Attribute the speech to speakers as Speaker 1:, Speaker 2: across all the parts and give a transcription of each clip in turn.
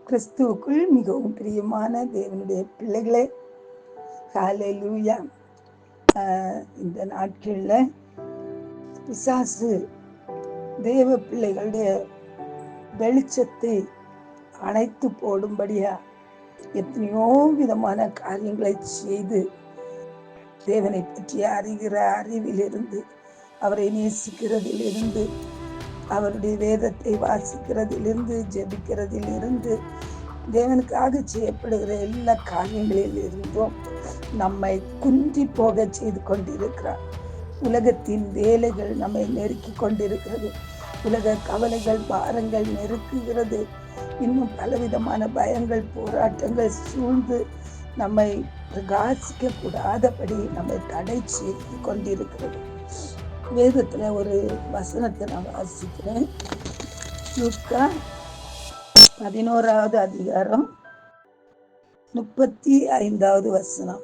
Speaker 1: கிறிஸ்துவுக்குள் மிகவும் பிரியமான தேவனுடைய பிள்ளைகளே, ஹல்லேலூயா. இந்த நாட்களில் பிசாசு தேவ பிள்ளைகளுடைய வெளிச்சத்தை அணைத்து போடும்படியா எத்தனையோ விதமான காரியங்களை செய்து தேவனை பற்றி அறிகிற அறிவிலிருந்து, அவரை நேசிக்கிறதிலிருந்து, அவருடைய வேதத்தை வாசிக்கிறதிலிருந்து, ஜெபிக்கிறதிலிருந்து, தேவனுக்காக செய்யப்படுகிற எல்லா காரியங்களிலிருந்தும் நம்மை குன்றி போக செய்து கொண்டிருக்கிறார். உலகத்தின் வேலைகள் நம்மை நெருக்கி கொண்டிருக்கிறது. உலக கவலைகள், பாரங்கள் நெருக்குகிறது. இன்னும் பலவிதமான பயங்கள், போராட்டங்கள் சூழ்ந்து நம்மை பிரகாசிக்க கூடாதபடி நம்மை தடை செய்து கொண்டிருக்கிறது. வேதத்துல ஒரு வசனத்தை நான் வாசிக்கிறேன். லூக்கா 11வது அதிகாரம் 35வது வசனம்.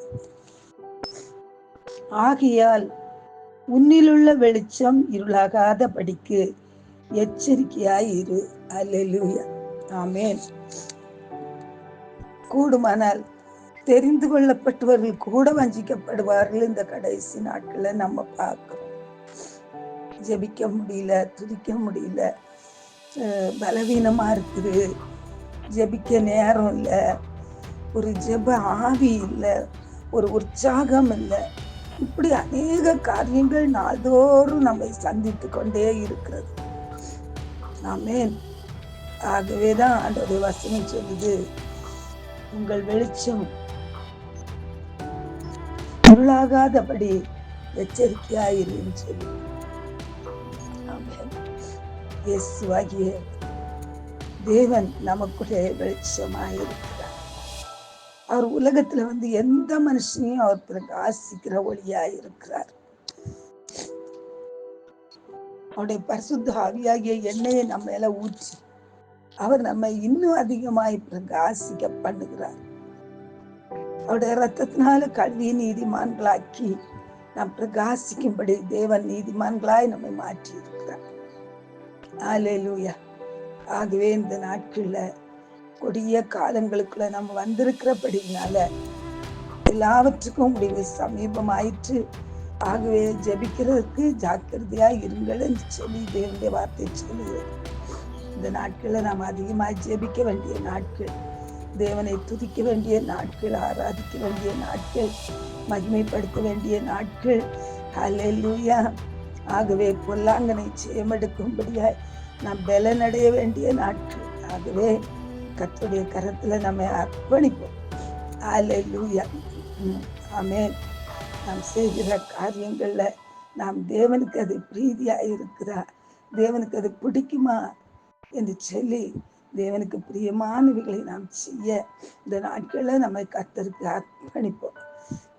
Speaker 1: ஆகையால் உன்னிலுள்ள வெளிச்சம் இருளாகாத படிக்கு எச்சரிக்கையாய் இரு. அல்லேலூயா, ஆமென். கூடுமானால் தெரிந்து கொள்ளப்பட்டவர்கள் கூட வஞ்சிக்கப்படுவார்கள். இந்த கடைசி நாட்களை நம்ம பார்க்கிறோம். ஜெபிக்க முடியல, துதிக்க முடியல, பலவீனமா இருக்குது, ஜெபிக்க நேரம் இல்லை, ஒரு ஜெப ஆவி இல்லை, ஒரு உற்சாகம் இல்லை. இப்படி அநேக காரியங்கள் நாள்தோறும் நம்மை சந்தித்து கொண்டே இருக்கிறது. ஆமென். ஆகவேதான் ஆண்டவருடைய வசனம் சொல்லுது, உங்கள் வெளிச்சம் இருளாகாதபடி எச்சரிக்கையாயிருன்னு சொல்லி. இயேசுவாகிய தேவன் நமக்குள்ளே வெளிச்சமாயிருக்கிறார். அவர் உலகத்துல எந்த மனுஷனையும் அவர் பிரகாசிக்கிற ஒளியாயிருக்கிறார். அவருடைய பரிசுத்த ஆவியாகிய எண்ணெயை நம்ம மேல ஊற்றி அவர் நம்மை இன்னும் அதிகமாய் பிரகாசிக்க பண்ணுகிறார். அவருடைய ரத்தத்தினால கல்வி நீதிமான்களாக்கி நாம் பிரகாசிக்கும்படி தேவன் நீதிமான்களாய் நம்மை மாற்றி இருக்கிறார். அல்லேலூயா. ஆகவே இந்த நாட்கள்ல கொடிய காலங்களுக்குள்ள நம்ம வந்திருக்கிறபடினால எல்லாவற்றுக்கும் முடிவு சமீபமாயிற்று. ஆகவே ஜெபிக்கிறதுக்கு ஜாக்கிரதையா இருங்கள் என்று சொல்லி தேவனுடைய வார்த்தை சொல்லுகிறது. இந்த நாட்கள்ல நாம் அதிகமாக ஜெபிக்க வேண்டிய நாட்கள், தேவனை துதிக்க வேண்டிய நாட்கள், ஆராதிக்க வேண்டிய நாட்கள், மகிமைப்படுத்த வேண்டிய நாட்கள். அல்லேலூயா. ஆகவே பொல்லாங்கனை ஜெயமெடுக்கும்படியாய் நாம் பலனடைய வேண்டிய நாட்கள். ஆகவே கர்த்தருடைய கரத்துல நம்ம அர்ப்பணிப்போம். அல்லேலூயா, ஆமென். நாம் செய்கிற காரியங்கள்ல நாம் தேவனுக்கு அது பிரீதியா இருக்குதா, தேவனுக்கு அது பிடிக்குமா என்று சொல்லி தேவனுக்கு பிரியமானவைகளை நாம் செய்ய இந்த நாட்கள்ல நம்ம கர்த்தருக்கு அர்ப்பணிப்போம்.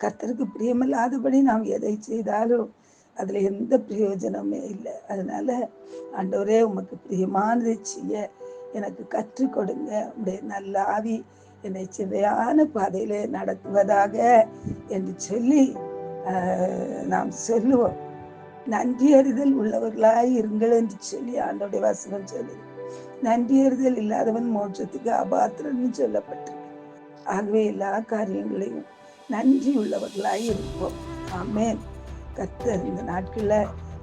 Speaker 1: கர்த்தருக்கு பிரியமில்லாதபடி நாம் எதை செய்தாலும் அதுல எந்த பிரயோஜனமே இல்லை. அதனால ஆண்டவரே, உமக்கு பிரியமானதை செய்ய எனக்கு கற்றுக் கொடுங்க. உடைய நல்ல ஆவி என்னை சிறையான பாதையிலே நடத்துவதாக என்று சொல்லி நாம் சொல்லுவோம். நன்றி அறிதல் உள்ளவர்களாய் இருங்கள் என்று சொல்லி ஆண்டவருடைய வசனம் சொல்லுது. நன்றி அறிதல் இல்லாதவன் மோட்சத்துக்கு அபாத்திரன்னு சொல்லப்பட்டிருக்கு. ஆகவே எல்லா காரியங்களையும் நன்றி உள்ளவர்களாய் இருப்போம். ஆமென். கர்த்தர் இந்த நாட்கள்ல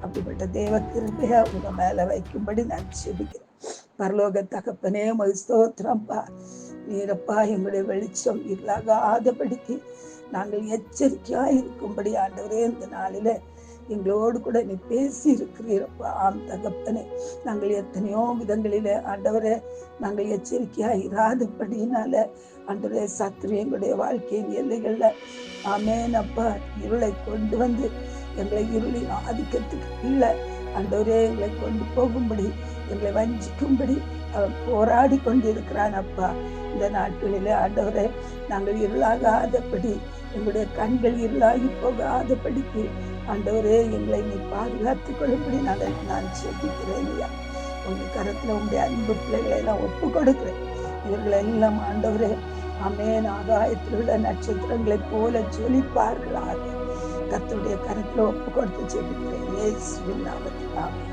Speaker 1: அப்படிப்பட்ட தேவ கிருபையா உங்க மேல வைக்கும்படி நான் ஜெபிக்கிறேன். பரலோக தகப்பனே, உமக்கு ஸ்தோத்திரம்ப்பா. நீரப்பா, எங்களுடைய வெளிச்சம் இருளாகாதபடிக்கு நாங்கள் எச்சரிக்கையா இருக்கும்படி ஆண்டவரே இந்த நாளில எங்களோடு கூட நீ பேசி இருக்கிறீரப்பா. ஆம் தகப்பனே, நாங்கள் எத்தனையோ விதங்களில ஆண்டவரே நாங்கள் எச்சரிக்கையா இராதபடினால ஆண்டவரே சத்துரு எங்களுடைய வாழ்க்கையின் எல்லைகள்ல ஆமென் அப்பா இருளை கொண்டு வந்து எங்களை இருளின் ஆதிக்கத்துக்கு இல்லை ஆண்டவரே எங்களை கொண்டு போகும்படி, எங்களை வஞ்சிக்கும்படி அவன் போராடி கொண்டு இருக்கிறான் அப்பா. இந்த நாட்களில ஆண்டவரே நாங்கள் இருளாகாதபடி, எங்களுடைய கண்கள் இருளாகி போகாதபடிக்கு ஆண்டவரே எங்களை நீ பாதுகாத்துக் கொள்ளும்படி நான் ஜெபிக்கிறேன். உங்க கரத்துல உங்களுடைய அன்பு பிள்ளைகளை எல்லாம் ஒப்பு கொடுக்கிறேன். இவர்கள் எல்லாம் ஆண்டவரே ஆமென் ஆகாயத்தில் உள்ள நட்சத்திரங்களை போல ஜொலிப்பார்களாக. கர்த்தருடைய கரத்துல ஒப்பு கொடுத்து ஜெபிக்கிறேன். இயேசுவின் நாமத்தில் ஆமென்.